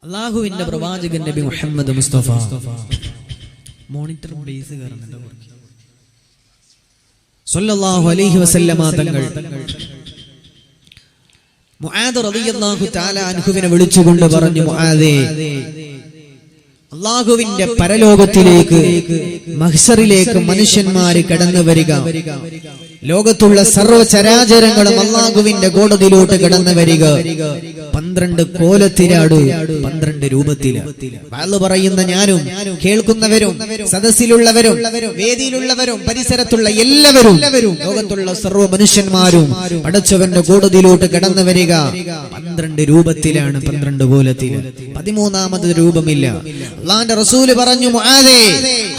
അല്ലാഹുവിന്റെ പ്രവാചകൻ നബി മുഹമ്മദ് മുസ്തഫ മോണിറ്റർ ബേസ് കയറുന്നുണ്ട് സല്ലല്ലാഹു അലൈഹി വസല്ലമ തങ്ങൾ മുആദ് റളിയല്ലാഹു തആല അൻഹുവിനെ വിളിച്ചുകൊണ്ട് പറഞ്ഞു, മുആദേ, അല്ലാഹുവിന്റെ പരലോകത്തിലേക്ക് മഹ്ശറിലേക്ക് മനുഷ്യന്മാര് കടന്നു വരിക. ലോകത്തുള്ള സർവ്വചരാചരങ്ങളും അല്ലാഹുവിന്റെ കോടതിയിലോട്ട് കടന്നു വരിക. 12 കോലത്തിലാണ്, 12 രൂപത്തില്. വാള് പറയുന്ന ഞാനും കേൾക്കുന്നവരും സദസ്സിലുള്ളവരും വേദിയിലുള്ളവരും പരിസരത്തുള്ള എല്ലാവരും ലോകത്തുള്ള സർവ്വ മനുഷ്യന്മാരും പടച്ചവന്റെ കോടതിയിലോട്ട് കടന്നു വരിക 12 രൂപത്തിലാണ്, 12 കോലത്തില്. 13ാമത് രൂപമില്ല. അല്ലാഹുവിന്റെ റസൂല് പറഞ്ഞു, മുആദേ,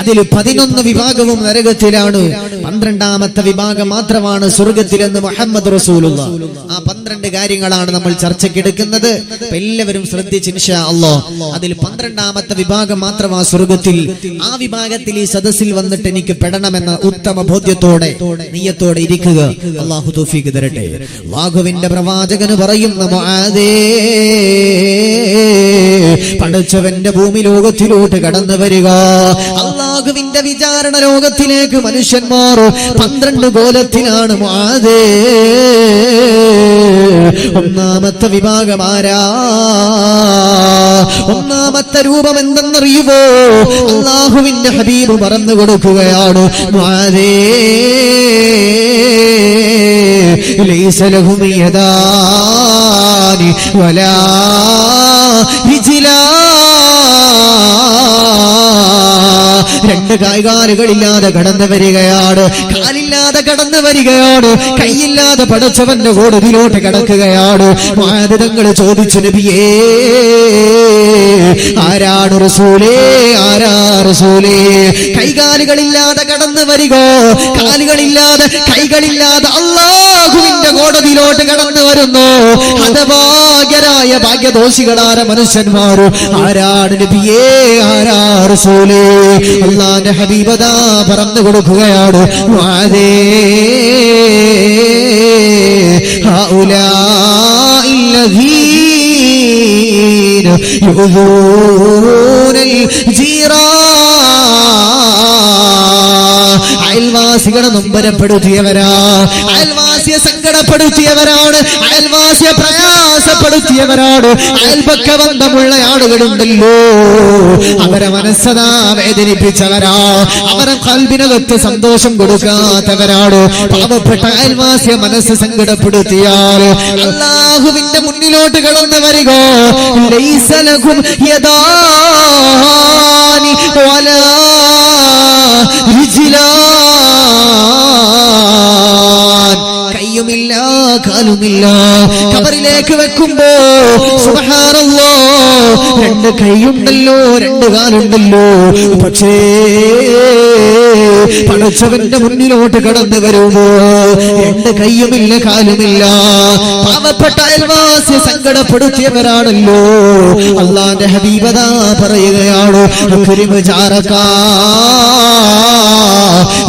അതിൽ 11 വിഭാഗവും നരകത്തിലാണ്, 12ാമത്തെ വിഭാഗം മാത്രമാണ് സ്വർഗത്തിലെന്ന് മുഹമ്മദ് റസൂലുള്ളാഹ്. ആ 12 കാര്യങ്ങളാണ് നമ്മൾ ചർച്ചയ്ക്കെടുക്കുന്നത്. എല്ലാവരും ശ്രദ്ധിച്ച് ഇൻഷാ അല്ലാഹ്. അതിൽ 12ാമത്തെ വിഭാഗം മാത്രമാണ് സ്വർഗത്തിൽ. ആ വിഭാഗത്തിൽ ഈ സദസ്സിൽ വന്നിട്ട് എനിക്ക് പെടണമെന്ന ഉത്തമ ബോധ്യത്തോടെ നിയ്യത്തോടെ ഇരിക്കുക. അല്ലാഹു തൗഫീഖ് തരട്ടെ. അല്ലാഹുവിന്റെ പ്രവാചകന് പറയുന്ന, മുആദേ, പടച്ചവന്റെ ഭൂമി ലോകത്തിലോട്ട് കടന്നു വരിക. അല്ലാഹുവിന്റെ വിചാരണ ലോകത്തിലേക്ക് മനുഷ്യന്മാർ 12 കോലത്തിലാണ്. മുആദേ, ഒന്നാമത്തെ വിഭാഗം ആരാ? ഒന്നാമത്തെ രൂപം എന്തെന്നറിയുമോ? അല്ലാഹുവിന്റെ ഹബീബ് പറഞ്ഞു കൊടുക്കുകയാണ്, മുആദേ, ലൈസ ലഹും യദാനി വലാ രിജ്ലാൻ. 2 കാലുകളില്ലാതെ കടന്നു വരികയാണ്, കാലില്ലാതെ കടന്നു വരികയാണ്, കൈയില്ലാതെ പടച്ചവന്റെ കോടതിയിലോട്ട് കടക്കുകയാണ്. മുആദ് തങ്ങൾ ചോദിച്ചു, നബിയേ, ആരാണ് റസൂലേ, ആരാ റസൂലേ? കൈകാലുകളില്ലാതെ കടന്നു വരിക, കാലുകളില്ലാതെ കൈകളില്ലാതെ അല്ലാഹുവിന്റെ കോടതിയിലോട്ട് കടന്നു വരുന്നു ഹതഭാഗ്യരായ ഭാഗ്യദോഷികളായ മനുഷ്യന്മാര്. ആരാണ് നബിയേ, ആരാ റസൂലേ? അല്ലാഹുവിന്റെ ഹബീബദാ പറഞ്ഞു കൊടുക്കുകയാണ്, മുആദേ, ഹൗലാഇല്ലദീന യുദൂനൽ ജീറാൻ. അയൽവാസികളെ നൊമ്പരപ്പെടുത്തിയവരാ, അയൽവാസിയെ സങ്കടപ്പെടുത്തിയവരാണ്, അയൽവാസിയെ പ്രയാസപ്പെടുത്തിയവരാണ്. അയൽപക്ക ബന്ധമുള്ള ആളുകളുണ്ടല്ലോ, അവരെ മനസ്സതാ വേദനിപ്പിച്ചവരാ, അവരെ ഖൽബിനകത്ത് സന്തോഷം കൊടുക്കാത്തവരാണ്. പാവപ്പെട്ട അയൽവാസിയെ മനസ്സ് സങ്കടപ്പെടുത്തിയാൽ അല്ലാഹുവിന്റെ മുന്നിലോട്ട് കടന്നു വരിക. ലൈസ ലഹും യദാനി വലാ രിജ്ലാൻ. കയ്യുമില്ല, കാലുമില്ല. ഖബറിലേക്ക് വെക്കുമ്പോ സുബ്ഹാനല്ലാഹ് 2 കൈയുണ്ടല്ലോ, 2 കാലുണ്ടല്ലോ, പക്ഷേ പടച്ചവന്റെ മുന്നിലോട്ട് കടന്നു വരുമ്പോ 2 കൈയുമില്ല, കാലുമില്ല. പാവപ്പെട്ട അയൽവാസിയെ സങ്കടപ്പെടുത്തിയവരാണല്ലോ. അല്ലാഹുവിന്റെ ഹബീബദാ പറയുകയാണ്, അക്രിമ ജാറക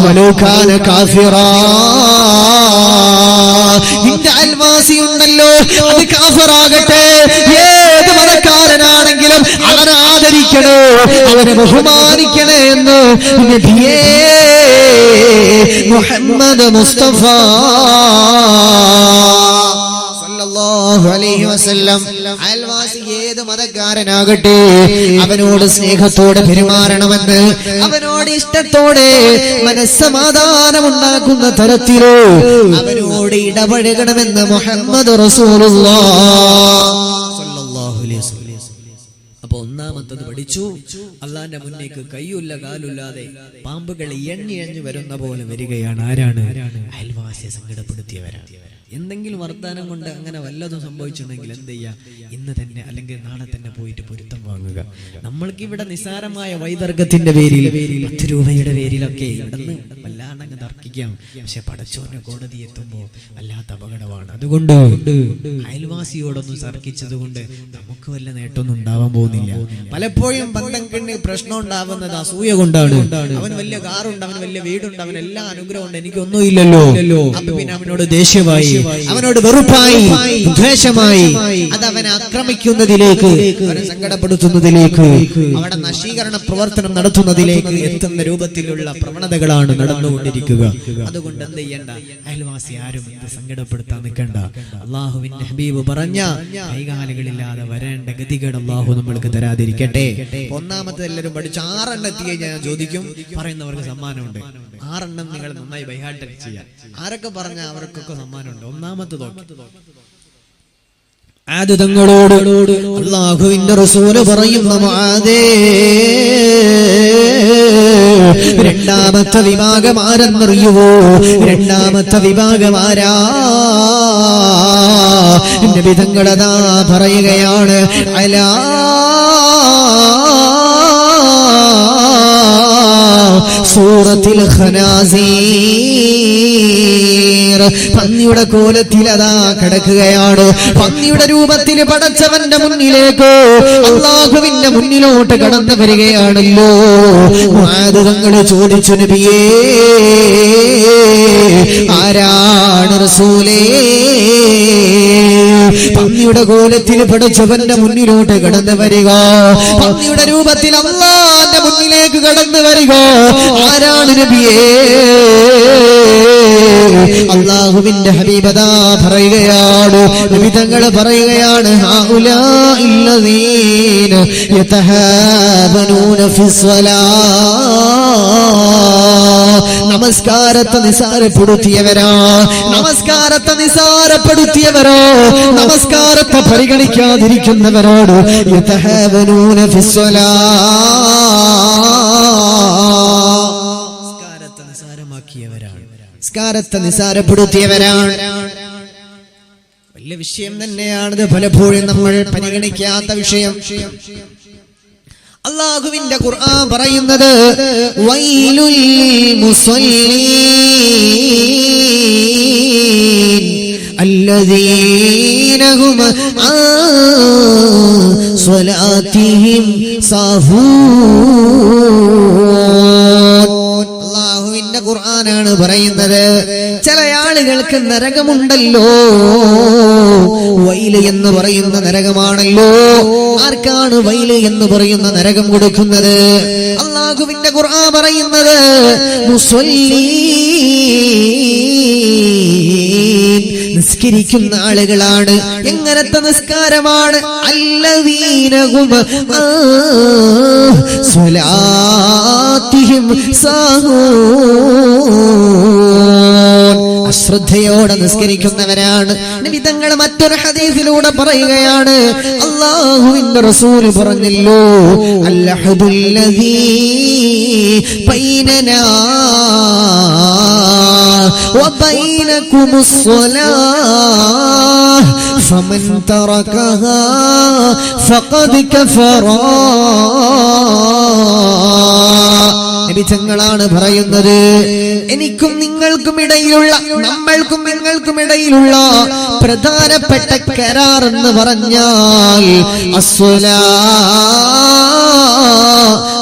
വലൗ കാന കാഫിറാ. നിന്റെ അയൽവാസി ഉണ്ടല്ലോ, അത് കാഫിറാകട്ടെ, ഏത് മതക്കാരനാണെങ്കിലും അവനെ ആദരിക്കണേ, അവനെ ബഹുമാനിക്കണേ എന്ന് നബിയേ മുഹമ്മദ് മുസ്തഫ സല്ലല്ലാഹു അലൈഹി വസല്ലം. അയൽവാസി ഏത് മതക്കാരനാകട്ടെ, അവനോട് സ്നേഹത്തോടെ പെരുമാറണമെന്ന്, അവനോട് ഇഷ്ടത്തോടെ മനസ്സമാധാനമുണ്ടാക്കുന്ന തരത്തിലോ അവനോട് ഇടപഴകണമെന്ന് മുഹമ്മദ് റസൂലുള്ളാഹ് സല്ലല്ലാഹു അലൈഹി വസല്ലം. അപ്പൊ ഒന്നാമത്തത് പഠിച്ചു, അള്ളാന്റെ മുന്നേക്ക് കയ്യുല്ല കാലുല്ലാതെ പാമ്പുകൾ എണ്ണി വരുന്ന പോലെ വരികയാണ്. ആരാണ്? അയൽവാസിയെ സങ്കടപ്പെടുത്തിയവരാണ്. എന്തെങ്കിലും വർത്താനം കൊണ്ട് അങ്ങനെ വല്ലതും സംഭവിച്ചിട്ടുണ്ടെങ്കിൽ എന്ത് ചെയ്യാ? ഇന്ന് തന്നെ അല്ലെങ്കിൽ നാളെ തന്നെ പോയിട്ട് പൊരുത്തം വാങ്ങുക. നമ്മൾക്ക് ഇവിടെ നിസാരമായ വൈതർക്കത്തിന്റെ പേരിൽ 10 രൂപയുടെ പേരിലൊക്കെ ഇവിടുന്ന് വല്ലാണ്ടങ്ങ് തർക്കിക്കാം. പക്ഷെ പടച്ചോന്റെ കോടതി എത്തുമ്പോ വല്ലാത്ത അപകടമാണ്. അതുകൊണ്ട് അയൽവാസിയോടൊന്നും തർക്കിച്ചത് കൊണ്ട് നമുക്ക് വല്ല നേട്ടമൊന്നും ഉണ്ടാവാൻ പോകുന്നില്ല. പലപ്പോഴും ബന്ധങ്ങളിൽ പ്രശ്നം ഉണ്ടാവുന്നത് അസൂയ കൊണ്ടാണ്. അവൻ വലിയ കാറുണ്ട്, അവൻ വലിയ വീടുണ്ട്, അവൻ എല്ലാ അനുഗ്രഹമുണ്ട്, എനിക്കൊന്നും ഇല്ലല്ലോ. അപ്പൊ പിന്നെ അവനോട് ദേഷ്യമായി അവനോട് വെറുപ്പായി, ദ്വേഷമായി. അത് അവനെ ആക്രമിക്കുന്നതിലേക്ക്, അവനെ സങ്കടപ്പെടുത്തുന്നതിലേക്ക്, അവിടെ നശീകരണ പ്രവർത്തനം നടത്തുന്നതിലേക്ക് എത്തുന്ന രൂപത്തിലുള്ള പ്രവണതകളാണ് നടന്നുകൊണ്ടിരിക്കുക. അതുകൊണ്ട് എന്ത് ചെയ്യണ്ട, അയൽവാസി ആരും സങ്കടപ്പെടുത്താൻ നിൽക്കണ്ട. അള്ളാഹുവിന്റെ ഹബീബ് പറഞ്ഞ കൈകാലുകളില്ലാതെ വരേണ്ട ഗതികേട് അള്ളാഹു നമ്മൾക്ക് തരാതിരിക്കട്ടെ. ഒന്നാമത്തെ എല്ലാവരും പഠിച്ചു 6 എണ്ണം എത്തിക്കഴിഞ്ഞാൽ ഞാൻ ചോദിക്കും, പറയുന്നവർക്ക് സമ്മാനമുണ്ട്. 6 എണ്ണം നിങ്ങൾ നന്നായി ബൈഹാർട്ട് ചെയ്യാം. ആരൊക്കെ പറഞ്ഞ അവർക്കൊക്കെ സമ്മാനമുണ്ട്. ഒന്നാമത്തെ ആദ് തങ്ങളോട് അല്ലാഹുവിന്റെ റസൂല് പറയുന്ന മുആദേ, രണ്ടാമത്തെ വിഭാഗം ആരെന്നറിയുവോ? രണ്ടാമത്തെ വിഭാഗം ആരാ? നബി തങ്ങളതാ പറയുകയാണ്, അലാ സൂറത്തിൽ ഖനാസീർ, പന്നിയുടെ കോലത്തിൽ അതാ കിടക്കുകയാണ്. പന്നിയുടെ രൂപത്തിൽ പടച്ചവന്റെ മുന്നിലേക്ക്, അല്ലാഹുവിന്റെ മുന്നിലോട്ട് കടന്നു വരികയാണല്ലോ. മുആദ് തങ്ങൾ ചോദിച്ചു, നബിയേ ആരാണ് റസൂലേ? പന്നിയുടെ കോലത്തിൽ പടച്ചവന്റെ മുന്നിലോട്ട് കടന്നു വരിക, പന്നിയുടെ രൂപത്തിൽ അല്ലാഹുവിന്റെ മുന്നിലേക്ക് കടന്നു വരിക, ആരാണ് നബിയേ? അല്ലാഹുവിന്റെ ഹബീബദാ പറയുകയാണ്, നബി തങ്ങൾ പറയുകയാണ്, ഹൗലാഇല്ലദീന യതഹാബനൂന ഫിസ്സലാത്ത്, നമസ്കാരത്തെ നിസാരപ്പെടുത്തിയവരോ, നമസ്കാരത്തെ നിസാരപ്പെടുത്തിയവരോ, നമസ്കാരത്തെ പരിഗണിക്കാതിരിക്കുന്നവരോട് യതഹാബനൂന ഫിസ്സലാത്ത്, നിസാരമാക്കിയവരാണ്, നിസ്കാരത്തെ നിസാരപ്പെടുത്തിയവരാണ്. വലിയ വിഷയം തന്നെയാണിത്. പലപ്പോഴും നമ്മൾ പരിഗണിക്കാത്ത വിഷയം. അല്ലാഹുവിന്റെ ഖുർആൻ പറയുന്നത്, വൈലുൽ മുസല്ലീൻ അല്ലദീന ഹും അൻ സ്വലാത്തിഹിം സാഹൂൻ. അല്ലാഹുവിന്റെ ഖുർആനാണ് പറയുന്നത്, ചില ആളുകൾക്ക് നരകമുണ്ടല്ലോ, വൈല് എന്ന് പറയുന്ന നരകമാണല്ലോ. ആർക്കാണ് വൈല് എന്ന് പറയുന്ന നരകം കൊടുക്കുന്നത്? അല്ലാഹുവിന്റെ ഖുർആൻ പറയുന്നത്, മുസല്ലീൻ, നിസ്കരിക്കുന്ന ആളുകളാണ്. എങ്ങനത്തെ നിസ്കാരമാണ്? അല്ലദീന ഹും സ്വലാത്തിഹിം സാഹൂൻ, അശ്രദ്ധയോടെ നിസ്കരിക്കുന്നവരാണ്. നബി തങ്ങൾ മറ്റൊരു ഹദീസിലൂടെ പറയുകയാണ്, അല്ലാഹുവിന്റെ റസൂൽ പറഞ്ഞല്ലോ, അൽഹദുല്ലദീ ബൈനനാ വബൈനകുമുസ് സ്വലാഹ് ഫമൻ തറകഹാ ഫഖദ് കഫറ. നബി തങ്ങളാണ് പറയുന്നത്, എനിക്കും നിങ്ങൾക്കും ഇടയിലുള്ള, നമ്മൾക്കും നിങ്ങൾക്കും ഇടയിലുള്ള പ്രധാനപ്പെട്ട കരാർ എന്ന് പറഞ്ഞാൽ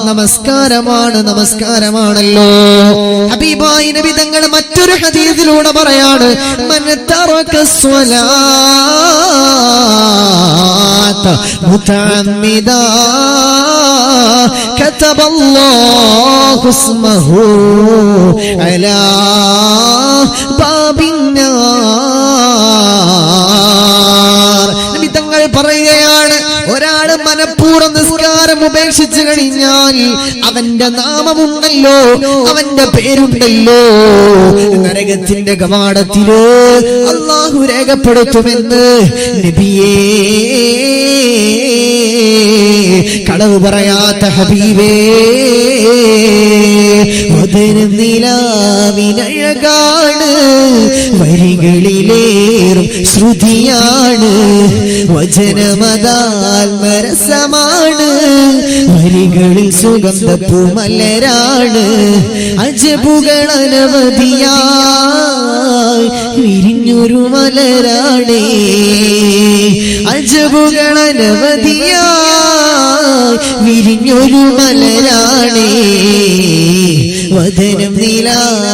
നമസ്കാരമാണ്, നമസ്കാരമാണല്ലോ. ഹബീബായി നബി തങ്ങൾ മറ്റൊരു ഹദീസിലൂടെ പറയാണ്, മൻ തറക സ്വലാത്ത മുതഅമ്മിദാ കതബല്ലാഹു ഇസ്മഹു അലാ ബാബിന്നാർ. നബി തങ്ങൾ പറയുകയാണ്, ഒരാള് മനഃപൂർവ്വം നിസ്കാരം ഉപേക്ഷിച്ചു കഴിഞ്ഞാൽ അവന്റെ നാമമുണ്ടല്ലോ, അവന്റെ പേരുണ്ടല്ലോ, നരകത്തിന്റെ കവാടത്തില് അല്ലാഹു രേഖപ്പെടുത്തുമെന്ന് നബിയേ. കളവ് പറയാത്ത ഹബീബേ, നിലാവിനഴകാണ്, വരികളിലേറും ശ്രുതിയാണ്, വചനമതാത്മരസമാണ്, വരികളിൽ സുഗന്ധപ്പൂമലരാണ്, അജബുകൾ അനവധിയായി വിരിഞ്ഞൊരു മലരാണേ, അജബുകൾ അനവധിയായി വിരിഞ്ഞൊരു മലരാണേ, വദനം നിലാവിനഴകാണ്,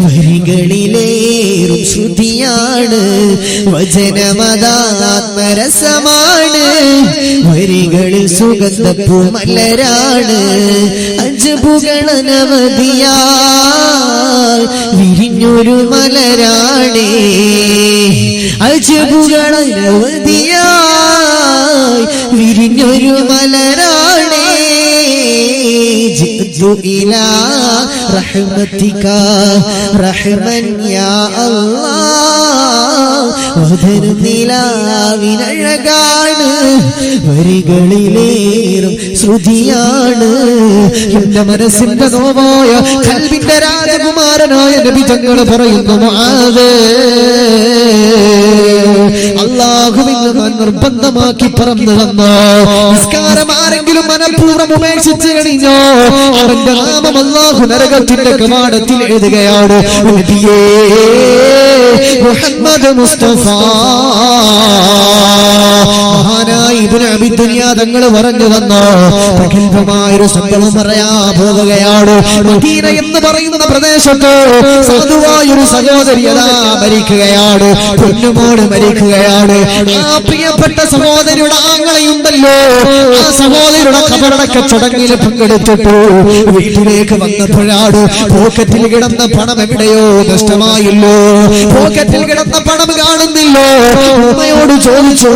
വരികളിലേറും ശ്രുതിയാണ് വചനമതാത്മരസമാണ് വരികളിൽ സുഗന്ധപ്പൂമലരാണ് അജബുകളനവധിയാൽ വിരിഞ്ഞൊരു മലരാണേ അജബുകളനവധിയാൽ വിരിഞ്ഞൊരു മലരാണേ إلى رحمتك رحمن يا الله വധനിലാവിനഴകാണ് വരികളിലേറും ശ്രുതിയാണ് എന്റെ മനസ്സിന്റെ നോവായ ഖൽബിന്റെ രാജകുമാരനായ നബി തങ്ങൾ പറയുന്നു മുആദ് അല്ലാഹുവിനെ നിർബന്ധമാക്കി പറന്നു വന്നോ നിസ്കാരം ആരെങ്കിലും മനഃപൂർവ്വം ഉപേക്ഷിച്ചു കഴിഞ്ഞോ അവന്റെ നാമം അല്ലാഹു നരകത്തിന്റെ കവാടത്തിൽ എഴുതുകയാണ് നബിയേ മുഹമ്മദ് മുസ്തഫ മഹാനായ ഇബ്നു അബി ദുനിയ തങ്ങൾ പറഞ്ഞു വന്നോ പ്രഗൽഭമായൊരു സംഭവം പറയാൻ പോവുകയാണ് മദീന എന്ന് പറയുന്ന പ്രദേശത്ത് സാധുവായൊരു സഹോദരി അതാ മരിക്കുകയാണ് പൊന്നുമോട് മരിക്കുകയാണ് ആ പ്രിയപ്പെട്ട സഹോദരിയുടെ ആങ്ങളയുണ്ടല്ലോ ആ സഹോദരിയുടെ ഖബറടക്ക ചടങ്ങിൽ പങ്കെടുത്തിട്ടു വീട്ടിലേക്ക് വന്നപ്പോഴാണ് പോക്കറ്റിൽ കിടന്ന പണം എവിടെയോ നഷ്ടമായില്ലോ പോക്കറ്റിൽ കിടന്ന പണം കാണുന്നില്ലോ ഉമ്മയോട് ചോദിച്ചു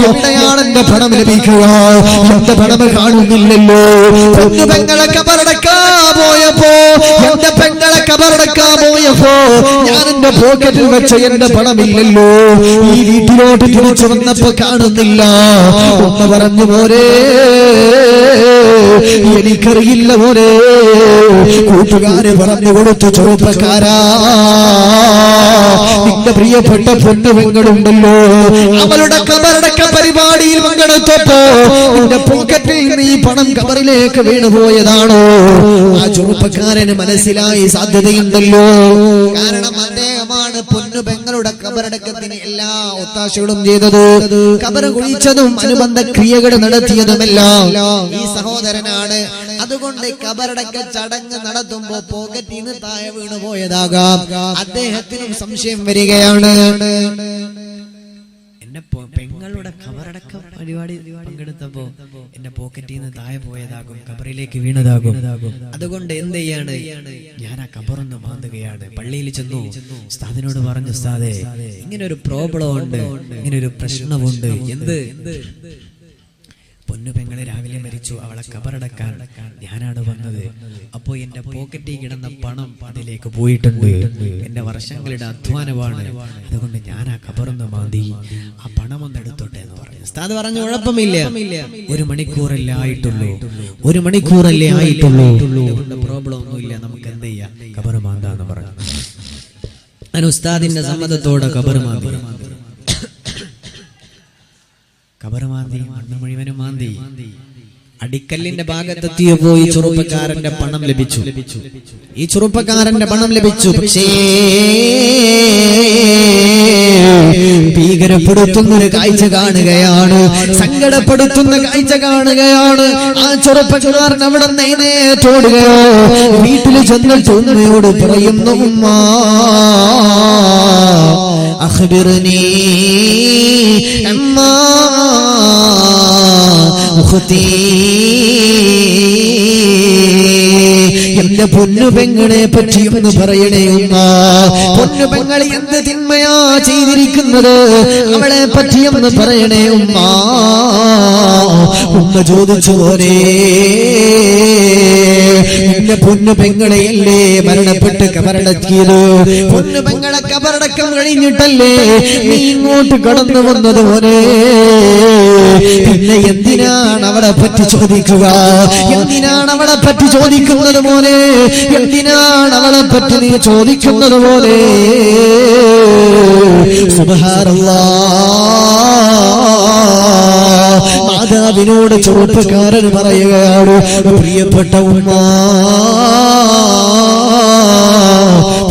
എവിടെയാണ് എന്റെ പണം ലഭിക്കുക എന്റെ പണം കാണുന്നില്ലല്ലോ പൊന്നു പെങ്ങളെ കബറടക്കാൻ പോയപ്പോ എന്റെ പെങ്ങളെ കബറടക്കാൻ പോയപ്പോ ഞാൻ എന്റെ പോക്കറ്റിൽ വെച്ച എന്റെ പണമില്ലല്ലോ ഈ വീട്ടിലോട്ട് തിരിച്ചു വന്നപ്പോ കാണുന്നില്ല ഉമ്മ പറഞ്ഞു മോനെ എനിക്കറിയില്ല മോനെ കൂട്ടുകാര് പറഞ്ഞു കൊടുത്തു ചെറുപ്പക്കാരാ നിന്റെ പ്രിയപ്പെട്ട പൊന്നുപെങ്ങളുണ്ടല്ലോ അവളുടെ കബറടക്ക പരിപാടിയിൽ പങ്കെടുത്തപ്പോ നിന്റെ പോക്കറ്റിൽ നിന്ന് ഈ പണം കബറിലേക്ക് വീണുപോയതാണോ ആ ചെറുപ്പക്കാരന് മനസ്സിലായി സാധ്യതയുണ്ടല്ലോ കാരണം അദ്ദേഹമാണ് പൊന്നുപെങ്ങളുടെ കബറടക്കത്തിന് എല്ലാ ഒത്താശകളും ചെയ്തത് കബർ കുഴിച്ചതും അനുബന്ധ ക്രിയകൾ നടത്തിയതുമെല്ലാം ഈ സഹോദരനാണ് അതുകൊണ്ട് കബറടക്ക ചടങ്ങ് നടത്തുമ്പോ പോക്കറ്റിൽ നിന്ന് താഴെ വീണുപോയതാകാം അദ്ദേഹത്തിനും സംശയം വരികയാണ് എന്റെ പെങ്ങളുടെ കബറടക്ക പരിപാടി പങ്കെടുത്തപ്പോ എന്റെ പോക്കറ്റിൽ നിന്ന് താഴെ പോയതാകും കബറിലേക്ക് വീണതാകും അതുകൊണ്ട് എന്ത് ചെയ്യാണ് ഞാൻ ആ കബറൊന്ന് മാന്തുകയാണ് പള്ളിയിൽ ചെന്നു ഉസ്താദിനോട് പറഞ്ഞു ഉസ്താദേ ഇങ്ങനെ ഒരു പ്രോബ്ലം ഉണ്ട് ഇങ്ങനെ ഒരു പ്രശ്നമുണ്ട് എന്ത് പൊന്നുപെങ്ങളെ രാവിലെ മരിച്ചു അവളെ കബറടക്കാൻ ഞാനാണ് വന്നത് അപ്പോ എന്റെ പോക്കറ്റിൽ കിടന്ന പണം അതിലേക്ക് പോയിട്ടുണ്ട് എന്റെ വർഷങ്ങളുടെ അധ്വാനമാണ് അതുകൊണ്ട് ഞാൻ ആ കബറൊന്ന് മാന്തി ആ പണം ഒന്ന് എടുത്തോട്ടെ എന്ന് പറഞ്ഞു ഉസ്താദ് പറഞ്ഞു കുഴപ്പമില്ല 1 മണിക്കൂറല്ലേ ആയിട്ടുള്ളൂ 1 മണിക്കൂറല്ലേ ആയിട്ടുള്ളൂ പ്രോബ്ലം ഒന്നുമില്ല നമുക്ക് എന്ത് ചെയ്യാം കബർ മാന്താന്ന് പറഞ്ഞു ഞാൻ ഉസ്താദിന്റെ സമ്മതത്തോടെ കബർ മാന്തി കബർ മാന്തി മണ്ണ് മുഴുവനും മാന്തി അടിക്കല്ലിന്റെ ഭാഗത്തെത്തിയപ്പോ ഈ ചെറുപ്പക്കാരന്റെ പണം ലഭിച്ചു ഈ ചെറുപ്പക്കാരന്റെ പണം ലഭിച്ചു പക്ഷേ ഭീകരപ്പെടുത്തുന്നൊരു കാഴ്ച കാണുകയാണ് സങ്കടപ്പെടുത്തുന്ന കാഴ്ച കാണുകയാണ് ആ ചെറുപ്പക്കാരൻ അവിടെ നെയ്തോടുകയോ വീട്ടിൽ ചെന്നിട്ട് ഉമ്മയോട് പറയുന്നു ഉമ്മ അഖ്ബിർനി അമ്മാ ഉഖ്തി എന്റെ പൊന്നുപെങ്ങളെ പറ്റി ഒന്ന് പറയണേ ഉമ്മ പൊന്നുപെങ്ങൾ എന്ത് തിന്മയാ ചെയ്തിരിക്കുന്നത് അവളെ പറ്റി ഒന്ന് പറയണേ ഉമ്മ ഉമ്മ ചോദിച്ചു പോരേ എന്റെ പൊന്നുപെങ്ങളെയല്ലേ മരണപ്പെട്ട് കബറടക്കിയത് പൊന്നുപെങ്ങളെ കബറടക്കം കഴിഞ്ഞിട്ടല്ലേ നീ ഇങ്ങോട്ട് കടന്നു വന്നത് പോലെ പിന്നെ എന്തിനാണ് അവളെ പറ്റി ചോദിക്കുക എന്തിനാണ് അവളെ പറ്റി ചോദിക്കുന്നത് പോലെ എന്തിനാണ് അവളെ പറ്റി നീ ചോദിക്കുന്നത് പോലെ സുബ്ഹാനല്ലാഹ് മാതാവിനോട് ചെറുപ്പക്കാരൻ പറയുകയാണ് പ്രിയപ്പെട്ട ഉമ്മ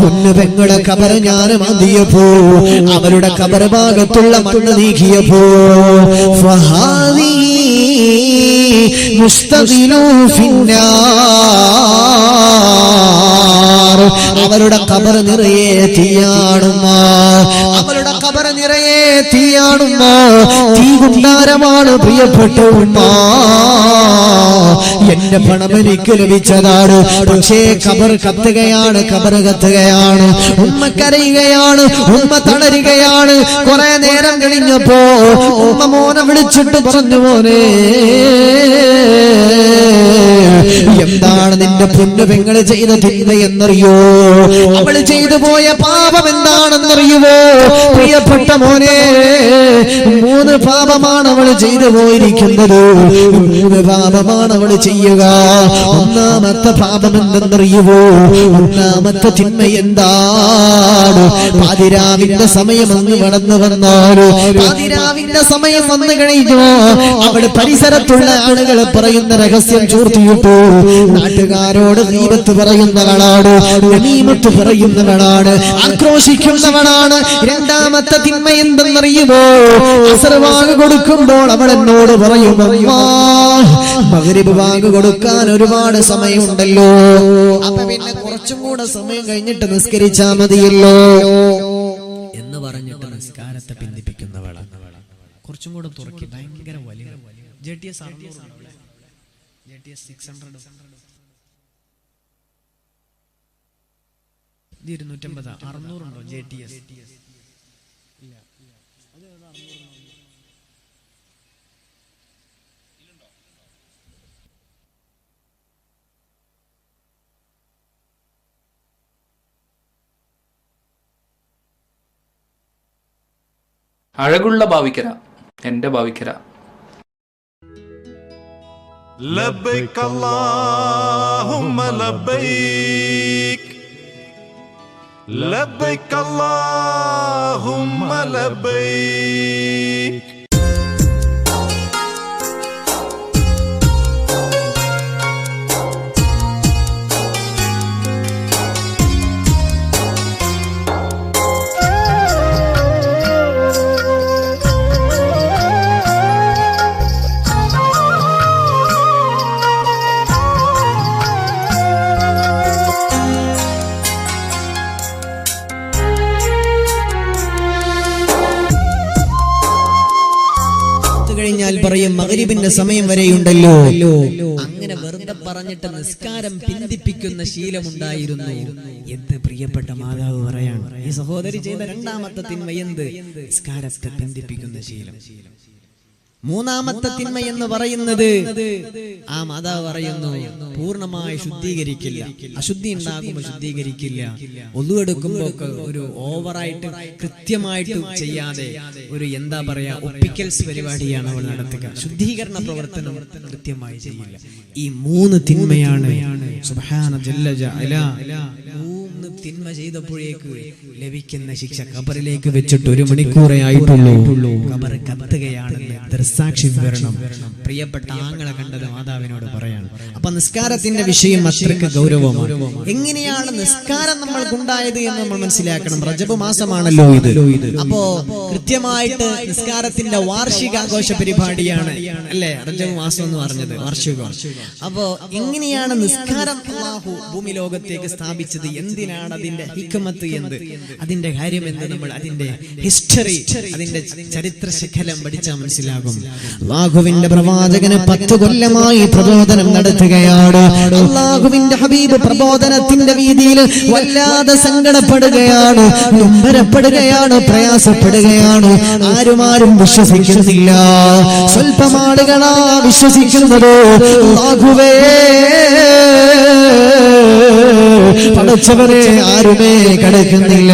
പൊന്നു പെങ്ങളെ ഖബർ ഞാൻ മാന്തിയപ്പോ അവരുടെ ഖബർ ഭാഗത്തുള്ള മണ്ണ് നീക്കിയപ്പോ ഫഹാദി മുസ്തഖിലു ഫിന്നാർ അവരുടെ ഖബർ നിറയെ തീയാണുമ്മ അവരുടെ ഖബർ നിറയെ തീയാണുമ്മ തീ കുണ്ടാരമാണ് പ്രിയപ്പെട്ട ഉമ്മ എന്റെ പണം എനിക്ക് ലഭിച്ചതാണ് പക്ഷേ ഖബർ കത്തുകയാണ് ഖബർ കത്തുകയാണ് ഉമ്മ കരയുകയാണ് ഉമ്മ തളരുകയാണ് കുറെ നേരം കഴിഞ്ഞപ്പോ ഉമ്മ മോനെ വിളിച്ചിട്ട് പറഞ്ഞു മോനെ എന്താണ് നിന്റെ പൊന്നു പെങ്ങള് ചെയ്ത തിന്മ എന്നറിയോ അവള് ചെയ്തു പോയ പാപം എന്താണെന്നറിയുമോ പ്രിയപ്പെട്ട മോനെ 3 പാപമാണ് അവള് ചെയ്തു പോയിരിക്കുന്നത് 3 പാപമാണ് അവള് ചെയ്യുക ഒന്നാമത്തെ പാപം എന്തെന്നറിയുമോ ഒന്നാമത്തെ തിന്മ എന്താണ് പാതിരാവിന്റെ സമയം അങ്ങ് കടന്നു വന്നാലോ പാതിരാവിന്റെ സമയം വന്നു കഴിഞ്ഞോ അവിടെ പരിസരത്തുള്ള ആളുകൾ പറയുന്ന രഹസ്യം ചോർത്തിയിട്ടു നാട്ടുകാരോട് ഗീബത്ത് പറയുന്നവളാണ് ഗനീമത്ത് പറയുന്നവളാണ് ആക്രോശിക്കുന്നവളാണ് രണ്ടാമത്തെ തിന്മ എന്തെന്നറിയുമോ അസ്ർ വാങ്ങ് കൊടുക്കുമ്പോൾ അവൾ എന്നോട് പറയും മഗ്രിബ് വാങ്ങ് കൊടുക്കാൻ ഒരുപാട് സമയമുണ്ടല്ലോ അപ്പൊ പിന്നെ കുറച്ചും കൂടെ സമയം കഴിഞ്ഞിട്ട് നിസ്കരിച്ചാ മതിയല്ലോ എന്ന് പറഞ്ഞിട്ട് നിസ്കാരത്തെ പിന്തിപ്പിക്കുന്നവളാണ് കുറച്ചും കൂടെ തുറക്കി ഭയങ്കര വലിയ JTS 600 250 600 ഉണ്ടോ JTS ഇല്ല അത് 600 അഴകുള്ള ഭാവിക്കര എന്റെ ഭാവിക്കര لبيك اللهم لبيك لبيك اللهم لبيك പറയും മഗ്രിബിന്റെ സമയം വരെയുണ്ടല്ലോ അങ്ങനെ വെറുതെ പറഞ്ഞിട്ട് നിസ്കാരം പിന്തിപ്പിക്കുന്ന ശീലമുണ്ടായിരുന്നു എന്ത് പ്രിയപ്പെട്ട മാതാവ് പറയാണ് ഈ സഹോദരി ചെയ്ത രണ്ടാമത്തെ തിന്മ എന്ത് നിസ്കാരത്തെ പിന്തിപ്പിക്കുന്ന ശീലം മൂന്നാമത്തെ തിന്മ എന്ന് പറയുന്നത് ആ മാതാവ് പറയുന്നു പൂർണ്ണമായി ശുദ്ധീകരിക്കില്ല അശുദ്ധി ഉണ്ടാകുമ്പോൾ ശുദ്ധീകരിക്കില്ല ഒളു എടുക്കുമ്പോൾ ഒരു ഓവറായിട്ട് കൃത്യമായിട്ട് ചെയ്യാതെ ഒരു എന്താ പറയാ ഒപ്പിക്കൽസ് പരിപാടിയാണ് അവൾ നടത്തുക ശുദ്ധീകരണ പ്രവർത്തനം കൃത്യമായി ചെയ്യില്ല ഈ 3 തിന്മയാണ് സുബ്ഹാന ജല്ല ജഅല 3 തിന്മ ചെയ്തപ്പോഴേക്ക് ലഭിക്കുന്ന ശിക്ഷ ഖബറിലേക്ക് വെച്ചിട്ട് 1 മണിക്കൂറേ ആയിട്ടുള്ളൂ ഖബർ കത്തുകയാണെന്ന് ദൃസാക്ഷി വിവരണം പ്രിയപ്പെട്ട ആങ്ങളെ കണ്ടത് മാതാവിനോട് പറയാണ് അപ്പൊ നിസ്കാരത്തിന്റെ വിഷയം അത്രയ്ക്ക് ഗൗരവമാണ് എങ്ങനെയാണ് നിസ്കാരം നമ്മൾക്കുണ്ടായത് എന്ന് നമ്മൾ മനസ്സിലാക്കണം റജബ് മാസമാണല്ലോ ഇത് അപ്പോ കൃത്യമായിട്ട് നിസ്കാരത്തിന്റെ വാർഷികാഘോഷ പരിപാടിയാണ് അല്ലെ റജബ് മാസം എന്ന് പറഞ്ഞത് വാർഷികം അപ്പോ എങ്ങനെയാണ് നിസ്കാരം അല്ലാഹു ഭൂമി ലോകത്തേക്ക് സ്ഥാപിച്ചത് എന്തിനാണ് അതിന്റെ ഹിക്മത്ത് എന്ത് അതിന്റെ കാര്യം എന്ത് നമ്മൾ അതിന്റെ ഹിസ്റ്ററി അതിന്റെ ചരിത്ര ശകലം പഠിച്ചാൽ മനസ്സിലാകും അല്ലാഹുവിന്റെ പ്രവാചകന് 10 കൊല്ലമായി പ്രബോധനം നടത്തുകയാണ് അല്ലാഹുവിന്റെ ഹബീബ് പ്രബോധനത്തിന്റെ വീതിയിൽ വല്ലാതെ സങ്കടപ്പെടുകയാണ് നൊമ്പരപ്പെടുകയാണ് പ്രയാസപ്പെടുകയാണ് ആരും വിശ്വസിക്കുന്നില്ല സ്വല്പം ആളുകളാ വിശ്വസിക്കുന്നത് അല്ലാഹുവേ പടച്ചവനെ ആരുമേ കിടക്കുന്നില്ല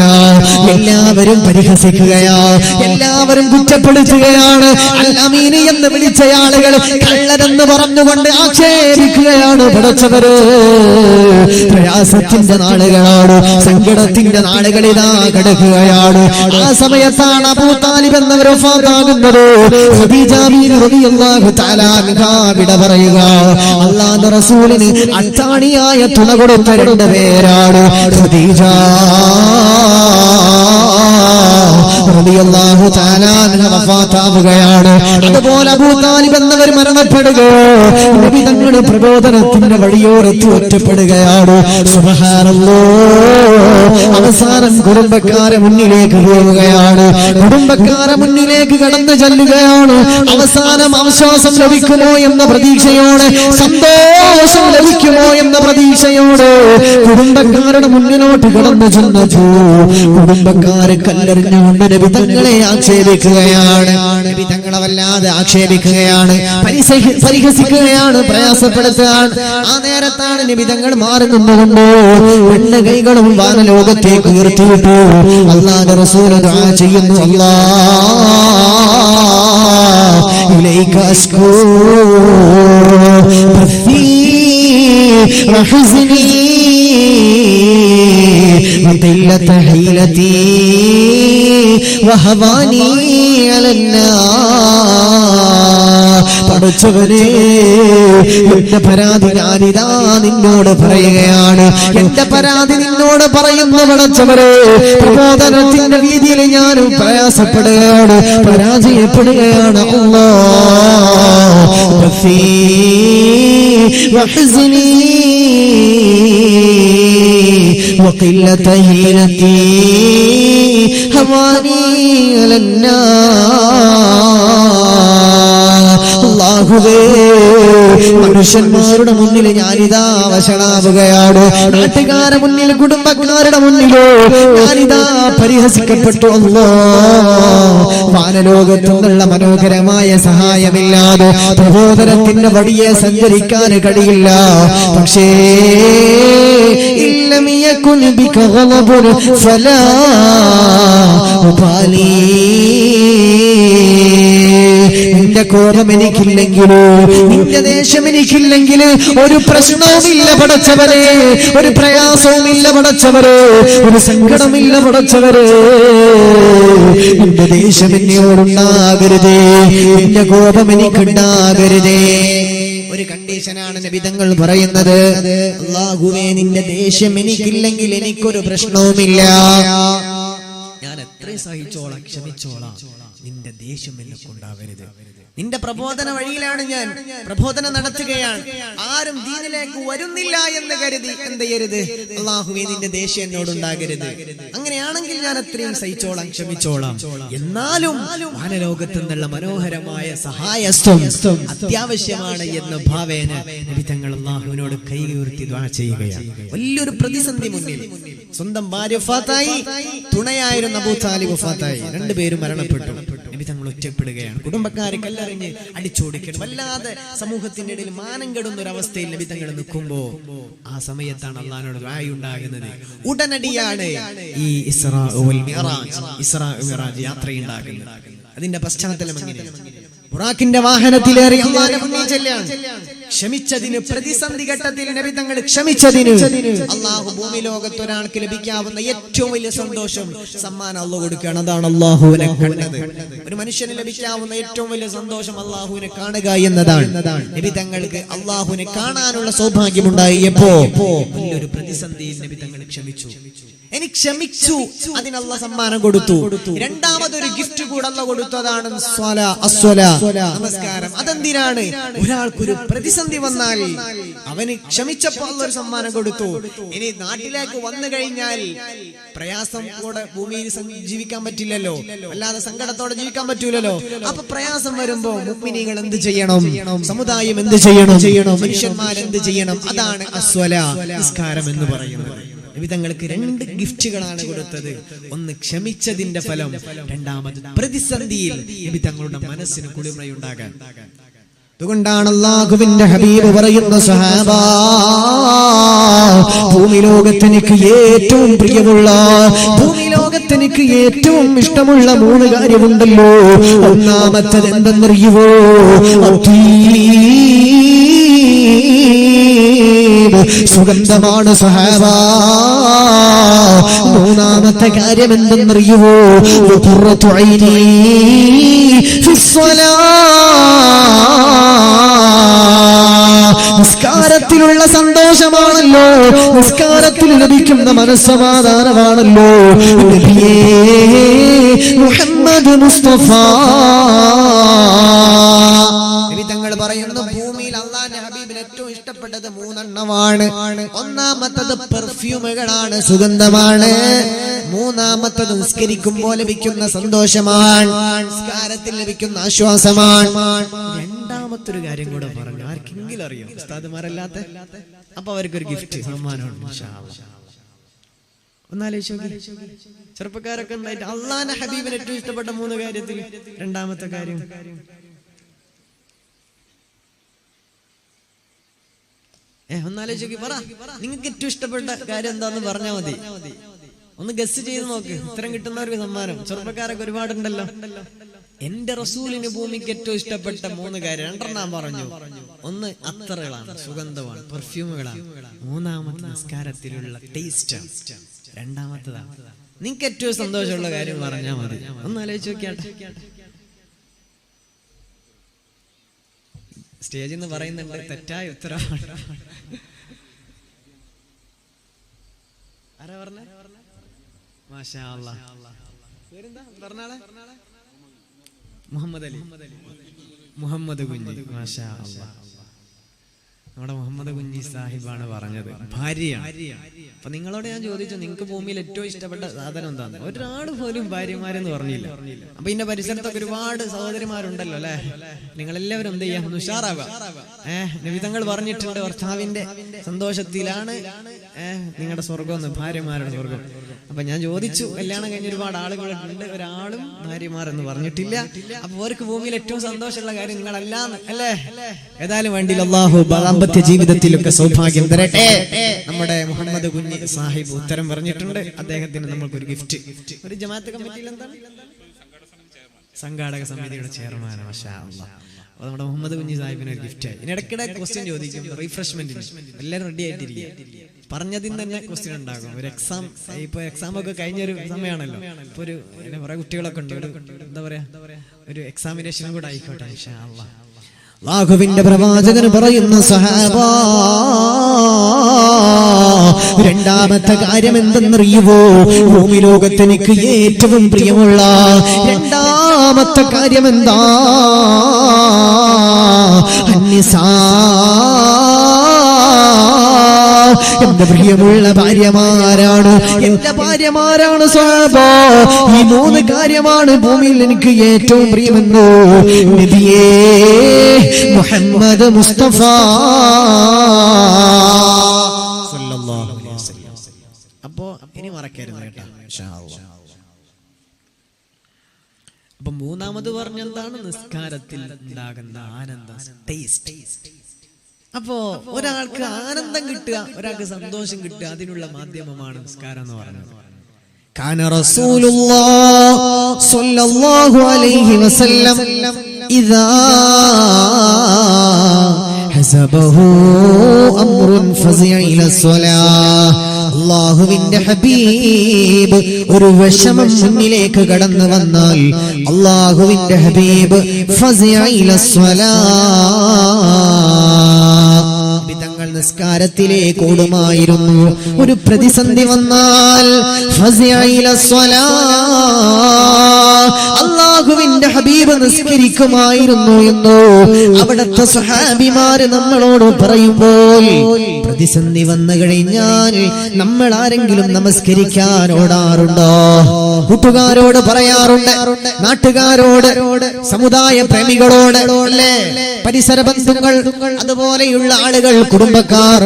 എല്ലാവരും പരിഹസിക്കുകയാ എല്ലാവരും കുറ്റപ്പെടുത്തുകയാണ് അൽ-അമീൻ എന്ന് വിളിച്ച ആളുകൾ കള്ളരെന്ന് പറഞ്ഞുകൊണ്ട് ആക്ഷേപിക്കുകയാണ് പടച്ചവര് പ്രയാസത്തിന്റെ നാളുകളാണ് സങ്കടത്തിന്റെ നാളുകൾ ഇതാ കിടക്കുകയാണ് ആ സമയത്താണ് അബൂ താലിബ് എന്നവർ വഫാത്താകുന്നത് ഖദീജ ബീവി റളിയല്ലാഹു തആല അൻഹാ വിട പറയുക അല്ലാഹുവിന്റെ റസൂലിന് അത്താണിയായ തുണ കൊടുത്ത 2 പേരാണ് ഖദീജ റളിയല്ലാഹു തആല അൻഹ വഫാത്താവുകയാണ്. അതുപോലെ അബൂ താലിബ് എന്നവർ മരണപ്പെടുകയോ നബി തങ്ങളുടെ പ്രബോധനത്തിന്റെ വഴിയോരത്ത് ഒറ്റപ്പെടുകയാണ്. സുബ്ഹാനല്ലാഹ്. അവസാനം കുടുംബക്കാരെ മുന്നിലേക്ക് പോവുകയാണ്. കുടുംബക്കാരെ മുന്നിലേക്ക് കടന്നു ചെല്ലുകയാണ്. അവസാനം ആശ്വാസം ലഭിക്കുമോ എന്ന പ്രതീക്ഷയോടെ, സന്തോഷം ലഭിക്കുമോ എന്ന പ്രതീക്ഷയോടെ കുടുംബക്കാരുടെ മുന്നിലോട്ട് കടന്നു ചെന്നപ്പോ കുടുംബക്കാരെ കല്ലെറിഞ്ഞുകൊണ്ട് നബി തങ്ങളെ ആക്ഷേപിക്കുകയാണ്. നബി തങ്ങളെ വല്ലാതെ ആക്ഷേപിക്കുകയാണ്, പരിഹസിക്കുകയാണ്, പ്രയാസപ്പെടുത്തുകയാണ്. ആ നേരത്താണ് നബി തങ്ങൾ മാറി നിന്നുകൊണ്ട് രണ്ട് കൈകളും വാനലോകത്തേക്ക് ഉയർത്തിയിട്ടു അല്ലാഹുവിന്റെ റസൂൽ ദുആ ചെയ്യുന്നു. അല്ലാഹ് ഇലൈക അസ്കൂ ബഫീ വഹസ്നി وقلة حيلتي وهواني على النار. പഠിച്ചവനെ, എന്റെ പരാതി ഞാനിതാ നിന്നോട് പറയുകയാണ്. എന്റെ പരാതി നിന്നോട് പറയുന്ന പഠിച്ചവരെ, പ്രബോധനത്തിന്റെ വീതിയിൽ ഞാൻ പ്രയാസപ്പെടുകയാണ്, പരാജയപ്പെടുകയാണ്. അല്ലാഹ് ബഫീ വഹസ്നി وقلة هيلتي هواني على النار. അല്ലാഹുവേ, മനുഷ്യന്മാരുടെ മുന്നിൽ ഞാനിതാ വശളാവുകയാണ്. നാട്ടുകാരുടെ മുന്നിൽ, കുടുംബക്കാരുടെ മുന്നിലോ ഞാനിതാ പരിഹസിക്കപ്പെട്ടു. അല്ലാഹ്, വാനലോകത്തു നിന്നുള്ള മനോഹരമായ സഹായമില്ലാതെ പ്രബോധനത്തിന്റെ വഴിയെ സഞ്ചരിക്കാൻ കഴിയില്ല. പക്ഷേ ഇല്ലം യകുൻ ബിക ഗളബുൻ ഫലാ ഉബാലി. നിന്റെ കോപം എനിക്കില്ലെങ്കിലോ, നിന്റെ ദേഷ്യം എനിക്കില്ലെങ്കില് ഒരു പ്രശ്നവുമില്ല പടച്ചവരെ, ഒരു പ്രയാസവുമില്ല പടച്ചവരെ, ഒരു സങ്കടമില്ല പടച്ചവരെ. നിന്റെ ദേഷ്യം എന്നോടുണ്ടാകരുതേ, നിന്റെ കോപം എനിക്കുണ്ടാകരുതേ. ഒരു കണ്ടീഷനാണ് നബി തങ്ങൾ പറയുന്നത്. അല്ലാഹുവേ, നിന്റെ ദേഷ്യം എനിക്കില്ലെങ്കിൽ എനിക്കൊരു പ്രശ്നവുമില്ല, ഞാൻ എത്രയും സഹിച്ചോളാം, ക്ഷമിച്ചോളാം. നിന്റെ ദേഷ്യം എനിക്കുണ്ടാവരുത്. നിന്റെ പ്രബോധന വഴിയിലാണ് ഞാൻ പ്രബോധനം നടത്തുകയാണ്, ആരും ദീനിലേക്ക് വരുന്നില്ല എന്ന് കരുതി എന്ത് ചെയ്യരുത്, അല്ലാഹുവേ നിന്റെ ദേഷ്യം എന്നോടുണ്ടാകരുത്. അങ്ങനെയാണെങ്കിൽ ഞാൻ അത്രയും സഹിച്ചോളാം, ക്ഷമിച്ചോളാം. എന്നാലും വാനലോകത്തു നിന്നുള്ള മനോഹരമായ സഹായസ്ത്വം അത്യാവശ്യമാണ് എന്ന ഭാവേന നബി തങ്ങൾ അല്ലാഹുവിനോട് കൈ ഉയർത്തി ദുആ ചെയ്യുകയാണ്. വലിയൊരു പ്രതിസന്ധി മുന്നിൽ. സ്വന്തം ഭാര്യ വഫാത്തായി, തുണയായിരുന്ന അബൂ താലിബ് വഫാത്തായി, രണ്ടുപേരും മരണപ്പെട്ടു. നബി തങ്ങൾ ഒറ്റപ്പെടുകയാണ്. കുടുംബക്കാരെ കല്ലെറിഞ്ഞ് അടിച്ചോടിക്കണം. വല്ലാതെ സമൂഹത്തിന്റെ ഇടയിൽ മാനം കെടുന്ന ഒരു അവസ്ഥയിൽ നബി തങ്ങൾ നിൽക്കുമ്പോ ആ സമയത്താണ് അള്ളാഹിനോട് ദുആ ഉണ്ടാകുന്നത്. ഉടനടിയാണ് ഈ ഇസ്റാ വൽ മിഅ്റാജ് യാത്രയുണ്ടാകുന്നത്. അതിന്റെ പശ്ചാത്തലം എങ്ങനെയാണ്? ബുറാഖിന്റെ വാഹനത്തിലേറി അല്ലാഹുവിന്റെ മുന്നിൽ ചെല്ലുകയാണ്. ക്ഷമിച്ചതിന്, പ്രതിസന്ധി ഘട്ടത്തിൽ നബി തങ്ങൾ ക്ഷമിച്ചതിന് അല്ലാഹു ഭൂമി ലോകത്ത് ഒരാൾക്ക് ലഭിക്കാവുന്ന ഏറ്റവും വലിയ സന്തോഷം സമ്മാനം അല്ലാഹു കൊടുക്കുകയാണ്. അതാണ് അല്ലാഹുവിനെ കണ്ടത്. ഒരു മനുഷ്യന് ലഭിക്കാവുന്ന ഏറ്റവും വലിയ സന്തോഷം അല്ലാഹുവിനെ കാണുക എന്നതാണ്. നബി തങ്ങൾക്ക് അല്ലാഹുവിനെ കാണാനുള്ള സൗഭാഗ്യമുണ്ടായപ്പോ വലിയൊരു പ്രതിസന്ധിയിൽ നബി തങ്ങൾ ക്ഷമിച്ചു. എനിക്ക് ക്ഷമിച്ചു, അതിന് അല്ലാഹു സമ്മാനം കൊടുത്തു. രണ്ടാമതൊരു ഗിഫ്റ്റ് കൂടെ അല്ലാഹു കൊടുത്തു. അതാണ് നമസ്കാരം. അതെന്തിനാണ്? ഒരാൾക്കൊരു പ്രതിസന്ധി വന്നാൽ അവന് ക്ഷമിച്ചപ്പോൾ അല്ലാഹു ഒരു സമ്മാനം കൊടുത്തു. ഇനി നാട്ടിലേക്ക് വന്നു കഴിഞ്ഞാൽ പ്രയാസം കൂടെ ഭൂമിയിൽ ജീവിക്കാൻ പറ്റില്ലല്ലോ, അല്ലാതെ സങ്കടത്തോടെ ജീവിക്കാൻ പറ്റൂലല്ലോ. അപ്പൊ പ്രയാസം വരുമ്പോ മുഅ്മിനീങ്ങൾ എന്ത് ചെയ്യണം? സമുദായം എന്ത് ചെയ്യണം? മനുഷ്യന്മാർ എന്ത് ചെയ്യണം? അതാണ് നിസ്കാരം എന്ന് പറയുന്നത്. നബി തങ്ങൾക്ക് രണ്ട് ഗിഫ്റ്റുകളാണ് കൊടുത്തത്. ഒന്ന് ക്ഷമിച്ചതിന്റെ ഫലം, രണ്ടാമത് പ്രതിസന്ധിയിൽ നബി തങ്ങളുടെ മനസ്സിന് കുളിർമയുണ്ടാകാൻ. അതുകൊണ്ടാണ് അല്ലാഹുവിന്റെ ഹബീബ് പറയുന്ന സഹാബാ, ഭൂമി ലോകത്തെനിക്ക് ഏറ്റവും പ്രിയമുള്ള, ഭൂമി ലോകത്തെനിക്ക് ഏറ്റവും ഇഷ്ടമുള്ള 3 കാര്യമുണ്ടല്ലോ. ഒന്നാമത്തത് എന്തെന്നറിയുവോ? സുഗന്ധമാണ് സഹാബാ. മൂന്നാമത്തെ കാര്യം എന്തെന്നറിയുവോ? ഖുർറത്തു ഐനി ഫിസ്സലാ, നിസ്കാരത്തിലുള്ള സന്തോഷം സന്തോഷമാണല്ലോ, നിസ്കാരത്തിൽ ലഭിക്കുന്ന മനസ്സമാധാനമാണല്ലോ നബിയേ മുഹമ്മദ് മുസ്തഫ. നബി തങ്ങൾ പറയുന്നു, ഭൂമിയിൽ അല്ലാഹുവിന്റെ ഹബീബിന് ഏറ്റവും ഇഷ്ടപ്പെട്ടത് 3 എണ്ണമാണ്. ഒന്നാമത്തത് പെർഫ്യൂമുകളാണ്, സുഗന്ധമാണ്. മൂന്നാമത്തത് നിസ്കരിക്കുമ്പോൾ ലഭിക്കുന്ന സന്തോഷമാണ്, നിസ്കാരത്തിൽ ലഭിക്കുന്ന ആശ്വാസമാണ്. രണ്ടാമത്തൊരു കാര്യം കൂടെ പറഞ്ഞു, ആർക്കെങ്കിലും അറിയോ ഉസ്താദുമാരല്ലാത്ത? അപ്പൊ അവർക്കൊരു ഗിഫ്റ്റ് സമ്മാനമുണ്ട് ഇൻഷാ അല്ലാഹ്. ഒന്നാലോചിച്ച് ചെറുപ്പക്കാരൊക്കെ ഉണ്ടായിട്ട് അല്ലാഹുവിന്റെ ഹബീബിന് ഏറ്റവും ഇഷ്ടപ്പെട്ട 3 കാര്യത്തിൽ രണ്ടാമത്തെ കാര്യം ഒന്നാലോചിച്ച് പറ. നിങ്ങൾക്ക് ഏറ്റവും ഇഷ്ടപ്പെട്ട കാര്യം എന്താന്ന് പറഞ്ഞാൽ മതി. ഒന്ന് ഗസ് ചെയ്ത് നോക്ക്, ഉത്തരം കിട്ടുന്നവർക്ക് സമ്മാനം. ചെറുപ്പക്കാരൊക്കെ ഒരുപാടുണ്ടല്ലോ. എന്റെ റസൂലിന് ഭൂമിക്ക് ഏറ്റവും ഇഷ്ടപ്പെട്ട 3 കാര്യം 2 പറഞ്ഞു. ഒന്ന് അത്തറുകളാണ്, സുഗന്ധമാണ്, പെർഫ്യൂമുകളാണ്. മൂന്നാമത്തെ നിസ്കാരത്തിലുള്ള ടേസ്റ്റ്. രണ്ടാമത്തതാണ്. നിങ്ങൾക്ക് ഏറ്റവും സന്തോഷമുള്ള കാര്യം പറഞ്ഞാൽ മതി. ഒന്ന് ആലോചിച്ച് നോക്കിയാട്ടെ. സ്റ്റേജിൽ നിന്ന് പറയുന്നുണ്ട് തെറ്റായ ഉത്തരവാണ്. ആരാ പറഞ്ഞ? മാഷാ അല്ലാഹ്. പറഞ്ഞാളെ മുഹമ്മദ് അലി, മുഹമ്മദ് കുഞ്ഞി. മാഷാ അല്ലാഹ്. നമ്മുടെ മുഹമ്മദ് കുഞ്ഞി സാഹിബാണ് പറഞ്ഞത്. ഭാര്യയാണ്. അപ്പൊ നിങ്ങളോട് ഞാൻ ചോദിച്ചു, നിങ്ങൾക്ക് ഭൂമിയിൽ ഏറ്റവും ഇഷ്ടപ്പെട്ട സാധനം എന്താന്ന്? ഒരാൾ പോലും ഭാര്യമാരെന്ന് പറഞ്ഞില്ല. അപ്പൊ ഇതിന്റെ പരിസരത്തൊക്കെ ഒരുപാട് സഹോദരിമാരുണ്ടല്ലോ അല്ലെ? നിങ്ങളെല്ലാവരും എന്ത് ചെയ്യാം? ഉഷാറാവാം. നബി തങ്ങൾ പറഞ്ഞിട്ടുണ്ട്, ഭർത്താവിന്റെ സന്തോഷത്തിലാണ് നിങ്ങളുടെ സ്വർഗം എന്ന്, ഭാര്യമാരുടെ സ്വർഗം. അപ്പൊ ഞാൻ ചോദിച്ചു, കല്യാണം കഴിഞ്ഞ ഒരുപാട് ആളുകളുണ്ട്, ഒരാളും ഭാര്യമാരെന്ന് പറഞ്ഞിട്ടില്ല. അപ്പൊ അവർക്ക് ഭൂമിയിൽ ഏറ്റവും സന്തോഷമുള്ള കാര്യം നിങ്ങളല്ലാന്ന് അല്ലേ? ഏതായാലും വേണ്ടിയിൽ അല്ലാഹു ദാമ്പത്യ ജീവിതത്തിലൊക്കെ സൗഭാഗ്യം തരട്ടെ. നമ്മുടെ മുഹമ്മദ് കുഞ്ഞി സാഹിബ് ഉത്തരം പറഞ്ഞിട്ടുണ്ട്. അദ്ദേഹത്തിന് നമ്മൾക്കൊരു ഗിഫ്റ്റ്. ഒരു ജമാഅത്ത് കമ്മിറ്റിയിൽ എന്താണ് സംഘാടക സമിതിയുടെ ചെയർമാൻ. മാഷാ അല്ലാഹ്. അപ്പൊ നമ്മുടെ മുഹമ്മദ് കുഞ്ഞി സാഹിബിന് ഒരു ഗിഫ്റ്റ് ആയി. ഇടയ്ക്കിടെ ക്വസ്റ്റ്യൻ ചോദിക്കും, റിഫ്രഷ്മെന്റിന്. എല്ലാവരും റെഡി ആയിട്ടിരിക്കുക. പറഞ്ഞതിന് തന്നെ ക്വസ്റ്റ്യൻ ഉണ്ടാകും. ഒരു എക്സാം, ഇപ്പൊ എക്സാം ഒക്കെ കഴിഞ്ഞൊരു സമയമാണല്ലോ. ഇപ്പൊ ഒരു കുറെ കുട്ടികളൊക്കെ ഉണ്ട്. ഒരു എന്താ പറയാ, ഒരു എക്സാമിനേഷനും കൂടെ ആയിക്കോട്ടെ ഇൻഷാ അല്ലാഹ്. അല്ലാഹുവിന്റെ പ്രവാചകൻ പറയുന്നു, സഹാബാ, രണ്ടാമത്തെ കാര്യം എന്തെന്നറിയുവോ? ഭൂമി ലോകത്ത് എനിക്ക് ഏറ്റവും പ്രിയമുള്ള രണ്ടാമത്തെ കാര്യം എന്താ? അന്നിസാ, എന്റെ പ്രിയമുള്ള ഭാര്യമാരാണ്, എന്റെ ഭാര്യമാരാണ് സഹാബാ. ഈ 3 കാര്യമാണ് ഭൂമിയിൽ എനിക്ക് ഏറ്റവും പ്രിയമെന്നോ നബിയേ മുഹമ്മദ് മുസ്തഫ സല്ലല്ലാഹു അലൈഹി വസല്ലം. അപ്പോ ഇനി മറക്കരുത് കേട്ടോ ഇൻഷാ അല്ലാഹ്. അപ്പൊ മൂന്നാമത് പറഞ്ഞെന്താണ്? നിസ്കാരത്തിൽ ഉണ്ടാകുന്ന ആനന്ദം, ടേസ്റ്റ്. അപ്പോ ഒരാൾക്ക് ആനന്ദം കിട്ടുക, ഒരാൾക്ക് സന്തോഷം കിട്ടുക, അതിനുള്ള മാധ്യമമാണ് നിസ്കാരം എന്ന് പറയുന്നത്. കാന റസൂലുള്ളാഹി സ്വല്ലല്ലാഹു അലൈഹി വസല്ലം ഇദാ ഹസബഹു അംറുൻ ഫസിഅ ഇലാ സ്വലാഹ്. അല്ലാഹുവിന്റെ ഹബീബ് ഒരു വിഷമം മുന്നിലേക്ക് കടന്നു വന്നാൽ അല്ലാഹുവിന്റെ ഹബീബ് ഫസിഅ ഇലാ സ്വലാഹ്, തങ്ങൾ നിസ്കാരത്തിലേക്ക് ഓടുമായിരുന്നു. ഒരു പ്രതിസന്ധി വന്നാൽ ഫസിഅ ഇലാ സ്വലാഹ്, അല്ലാഹുവിന്റെ ഹബീബ് നിസ്കരിക്കുമായിരുന്നു എന്ന് അവിടുത്തെ സ്വഹാബിമാര് നമ്മളോട് പറയുമ്പോൾ, പ്രതിസന്ധി വന്നു കഴിഞ്ഞാൽ നമ്മൾ ആരെങ്കിലും നമസ്കരിക്കാൻ ഓടാറുണ്ടോ? കൂട്ടുകാരോട് പറയാറുണ്ട്, നാട്ടുകാരോട്, സമുദായ പ്രേമികളോട്, അല്ലേ? പരിസര ബന്ധുക്കൾ, അതുപോലെയുള്ള ആളുകൾ, കുടുംബക്കാർ,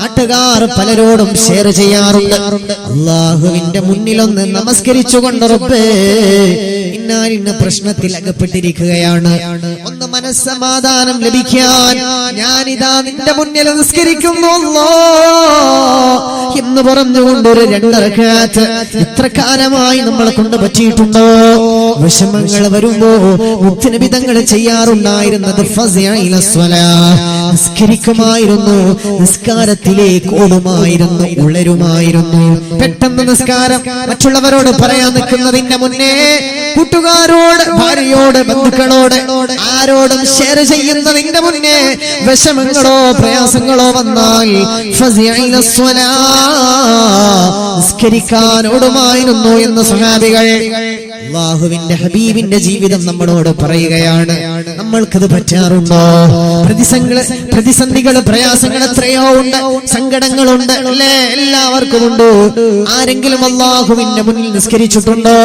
നാട്ടുകാർ പലരോടും ഷെയർ ചെയ്യാറുണ്ട്. അല്ലാഹുവിന്റെ മുന്നിലൊന്ന് നമസ്കരിച്ചുകൊണ്ട് റബ്ബേ ഇന്ന പ്രശ്നത്തിൽ അകപ്പെട്ടിരിക്കുകയാണ്, ഒന്ന് മനസ്സമാധാനം ലഭിക്കാൻ ഞാനിതാ നിന്റെ മുന്നിൽ നിസ്കരിക്കുന്നു അല്ലാഹ് എന്ന് പറഞ്ഞുകൊണ്ട് ഒരു 2 റക്അത്ത് എത്ര കാലമായി നമ്മളെ കൊണ്ട് പറ്റിയിട്ടുണ്ടോ? വിഷമങ്ങൾ വരുമ്പോ മുത്തുനബി തങ്ങൾ ചെയ്യാറുണ്ടായിരുന്നത് നിസ്കരിക്കുമായിരുന്നു, നിസ്കാരത്തിലേക്ക് ഓടുമായിരുന്നു, ഉളരുമായിരുന്നു. പെട്ടെന്ന് നിസ്കാരം മറ്റുള്ളവരോട് പറയാൻ നിൽക്കുന്നതിന്റെ മുന്നേ കൂട്ടുകാരോട്, ഭാര്യയോട്, ബന്ധുക്കളോട്, ആരോടും ഷെയർ ചെയ്യുന്നതിന്റെ മുന്നേ വിഷമങ്ങളോ പ്രയാസങ്ങളോ വന്നാൽ നിസ്കരിക്കാൻ ഓടുമായിരുന്നു എന്ന് സ്വഹാബികൾ. അല്ലാഹുവിന്റെ ഹബീബിന്റെ ജീവിതം നമ്മളോട് പറയുകയാണ്. നമ്മൾക്കത് പറ്റാറുണ്ടോ? പ്രതിസന്ധികൾ, പ്രയാസങ്ങൾ എത്രയോ ഉണ്ട്, സങ്കടങ്ങളുണ്ട്, അല്ലേ? എല്ലാവർക്കും ഉണ്ട്. ആരെങ്കിലും അല്ലാഹുവിന്റെ മുന്നിൽ നിസ്കരിച്ചിട്ടുണ്ടോ?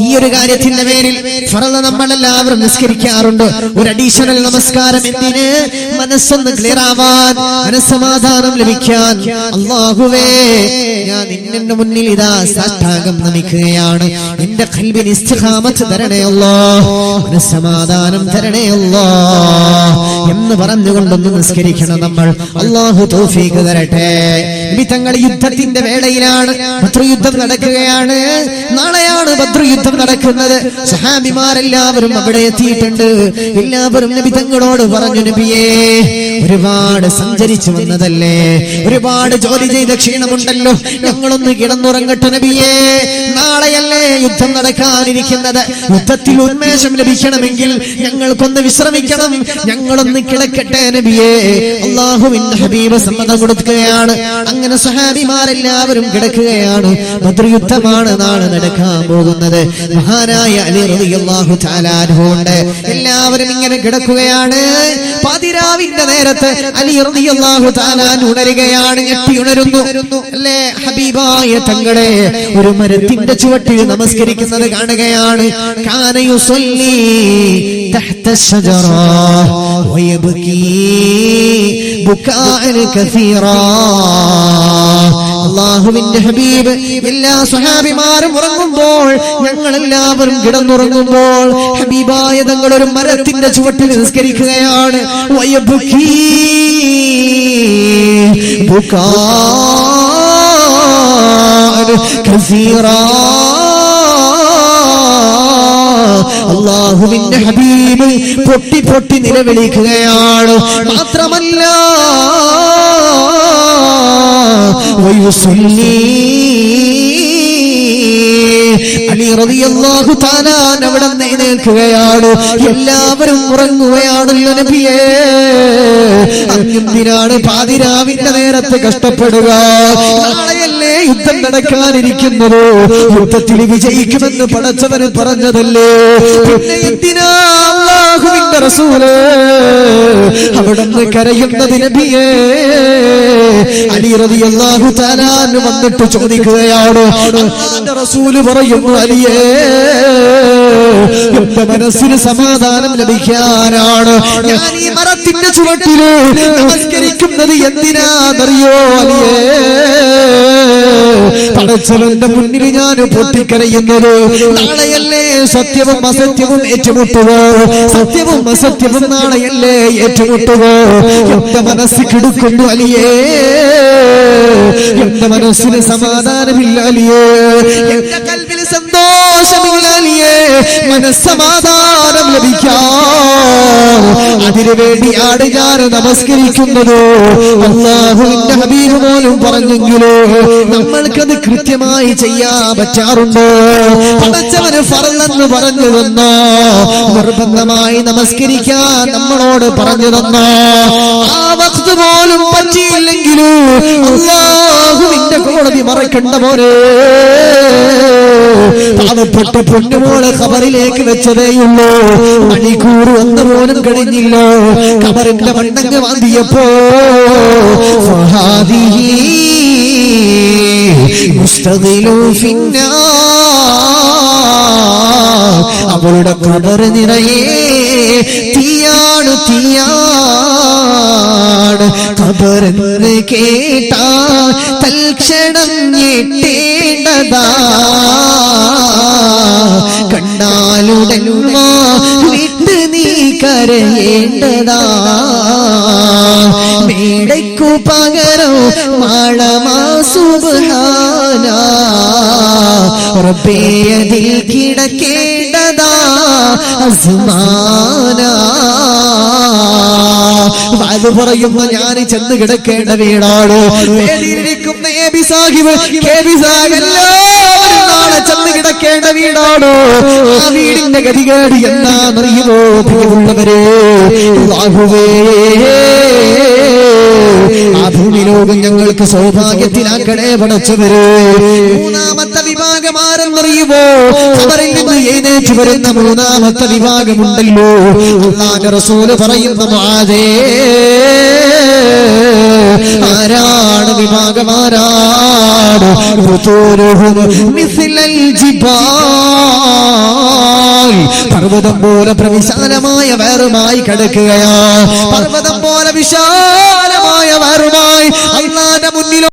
ഈ ഒരു കാര്യത്തിന്റെ പേരിൽ ഫർള് നമ്മളെല്ലാവരും നിസ്കരിക്കാറുണ്ട്. ഒരു അഡീഷണൽ നമസ്കാരം എന്തിന്? മനസ്സൊന്ന് ക്ലിയർ ആവാൻ, മനസ്സമാധാനം ലഭിക്കാൻ. അല്ലാഹുവേ, ഞാൻ നിന്റെ മുന്നിൽ ഇതാ സാഷ്ടാംഗം നമിക്കുകയാണ്. എന്റെ ഖൽബിന് ഇസ്തിഖാമത്ത് തരണേ അല്ലാഹ്, മനസ്സമാധാനം തരണേ അല്ലാഹ് എന്ന് പറഞ്ഞുകൊണ്ടൊന്ന് നിസ്കരിക്കണം നമ്മൾ. അല്ലാഹു തൗഫീഖ് തരട്ടെ. നബി തങ്ങൾ യുദ്ധത്തിന്റെ വേളയിലാണ്. ബദ്ർ യുദ്ധം നടക്കുകയാണ്. നാളെയാണ് ബദ്ർ യുദ്ധം നടക്കുന്നത്. സഹാബിമാരെല്ലാവരും അവിടെ എത്തിയിട്ടുണ്ട്. എല്ലാവരും നബി തങ്ങളോട് പറഞ്ഞു, നബിയേ, ഒരുപാട് സഞ്ചരിച്ചു വന്നതല്ലേ, ഒരുപാട് ജോലി ചെയ്ത ക്ഷീണമുണ്ടല്ലോ, ഞങ്ങളൊന്ന് കിടന്നുറങ്ങട്ടെ നബിയേ. നാളെയല്ലേ യുദ്ധം നടക്കാനിരിക്കുന്നത്. യുദ്ധത്തിൽ ഉന്മേഷം ലഭിക്കണമെങ്കിൽ ഞങ്ങൾക്കൊന്ന് വിശ്രമിക്കണം, ഞങ്ങളൊന്ന് കിടക്കട്ടെ നബിയേ. അല്ലാഹുവിന്റെ ഹബീബ് സമ്മതം കൊടുക്കുകയാണ്. അങ്ങനെ സഹാബിമാരെല്ലാവരും കിടക്കുകയാണ്. ബദ്ർ യുദ്ധമാണ് നാളെ നടക്കാൻ പോകുന്നത്. മഹാനായ അലി റളിയല്ലാഹു തആല അൻഹു ഉണ്ട്. എല്ലാവരും ഇങ്ങനെ കിടക്കുകയാണ്. പാതിരാവിന്റെ നേരത്ത് അലി റളിയല്ലാഹു തആല ഉണരുകയാണ്. ഞെട്ടി ഉണരുന്നു, അല്ലേ? ഹബീബായ തങ്ങളെ ഒരു മരത്തിന്റെ ചുവട്ടിൽ നമസ്കരിക്കുന്നത് കാണുകയാണ്. കാന യുസല്ലി തഹ്ത അശ്ശജറ വയബ്കി ബുകാഅൻ കസീറാ. അല്ലാഹുവിന്റെ ഹബീബ് എല്ലാ സ്വഹാബിമാരും ഉറങ്ങുമ്പോൾ, ഞങ്ങളെല്ലാവരും കിടന്നുറങ്ങുമ്പോൾ ഹബീബായ തങ്ങൾ ഒരു മരത്തിന്റെ ചുവട്ടിൽ നിസ്കരിക്കുകയാണ്. വയബ്കി ബുകാഅൻ കസീറാ. അല്ലാഹുവിന്റെ ഹബീബ് പൊട്ടി പൊട്ടി നിലവിളിക്കുകയാണ്. മാത്രമല്ല അലി റളിയല്ലാഹു തആല അവിടെ എഴുന്നേൽക്കുകയാണ്. എല്ലാവരും ഉറങ്ങുകയാണല്ലോ നബിയേ. അങ്ങെന്തിനാണ് പാതിരാവിന്റെ നേരത്ത് കഷ്ടപ്പെടുക? നാളെയല്ലേ യുദ്ധം നടക്കാനിരിക്കുന്നത്. യുദ്ധത്തിൽ വിജയിക്കുമെന്ന് പടച്ചവന് പറഞ്ഞതല്ലേ. പിന്നെ എന്തിനാ അല്ലാഹുവിന്റെ റസൂലേ അവിടുന്ന് കരയുന്നത് നബിയേ? അലി റളിയല്ലാഹു തആല വന്നിട്ട് ചോദിക്കുകയാണ്. അല്ലാഹുവിന്റെ റസൂല് പറയുന്നു, അലിയേ, എന്റെ മനസ്സിന് സമാധാനം ലഭിക്കാനാണ് ഞാൻ ഈ മരത്തിന്റെ ചുവട്ടില് നമസ്കരിക്കുന്നത്. എന്തിനാണെന്നറിയോ അലിയേ? പടച്ചവന്റെ മുന്നിൽ ഞാൻ പൊട്ടിക്കരയുന്നത്. നാളെയല്ലേ സത്യവും അസത്യവും ഏറ്റുമുട്ടുക. സത്യവും അസത്യവും നാളെയല്ലേ ഏറ്റുമുട്ടുക. എന്റെ മനസ്സ് കിടക്കുന്നു അലിയേ. എന്റെ മനസ്സിന് സമാധാനമില്ല അലിയേ. എന്റെ കൽവിൽ സന്തോഷമില്ല അലിയേ. മനസ്സമാധാനം ലഭിക്കാൻ അതിനുവേണ്ടിയാണ് ഞാൻ നമസ്കരിക്കുന്നത്. അല്ലാഹുവിന്റെ ഹബീബ് പോലും പറഞ്ഞെങ്കിലോ നമ്മൾക്കത് കൃത്യമായി ചെയ്യാൻ പറ്റാറുണ്ടോ? പടച്ചവന് ഫർളെന്ന് പറഞ്ഞു തന്നോ, നിർബന്ധമായി നമസ്കരിക്കാൻ നമ്മളോട് പറഞ്ഞു തന്നോ, ആ വഖ്ത് പോലും പറ്റിയില്ലെങ്കിലും അല്ലാഹുവിന്റെ കോടതി മറക്കണ്ട പോലെ. പാവപ്പെട്ട പൊന്നുമോളെ ഖബറിലേക്ക് വെച്ചതേയുള്ളൂ. മണിക്കൂർ ഒന്ന് പോലും കഴിഞ്ഞില്ല. ഖബറിന്റെ മണ്ണങ്ങ് വാന്തിയപ്പോ അവളുടെ ഖബർ നിറയെ തീയാണ്, തീയാണ്. ഖബറെന്ന് കേട്ടാൽ തൽക്ഷണം ഞെട്ടേണ്ടതാ. കണ്ടാലുടൻ വിട്ട് നീ കരയേണ്ടതാ. മേടയ്ക്കു പകരം മാളമാ സുബ്ഹാന റബ്ബേ അതിൽ കിടക്കേണ്ടതാ. അസ്മാനാ. അത് പറയുമ്പോ ഞാൻ ചെന്ന് കിടക്കേണ്ട വീടാണ്. വേദിയിലിരിക്കുന്ന എബി സാഹിബ് കെബി സാഹിബ് നാളെ ചെന്ന് കിടക്കേണ്ട വീടാണ്. ആ വീടിന്റെ ഗതികേട് എന്താണെന്നറിയുമോ പ്രിയമുള്ളവരെ? അല്ലാഹുവേ, ആ ഭൂമി ലോകം ഞങ്ങൾക്ക് സൗഭാഗ്യത്തിലാക്കണേ പടച്ചവരെ. മൂന്നാമത്തെ വിഭാഗം ആരെന്നറിയുമോ? ഖബറിൽ നിന്ന് എഴുന്നേറ്റ് വരുന്ന മൂന്നാമത്തെ വിഭാഗമുണ്ടല്ലോ. അല്ലാഹുവിന്റെ റസൂല് പറയുന്ന മുആദേ, ആരാണ് വിഭാഗമാരാണ്? പർവ്വതം പോലെ പ്രവിശാലമായ വേറുമായി കിടക്കുകയാ. പർവ്വതം പോലെ വിശാലമായ വേറുമായി അല്ലാഹുവിന്റെ മുന്നിൽ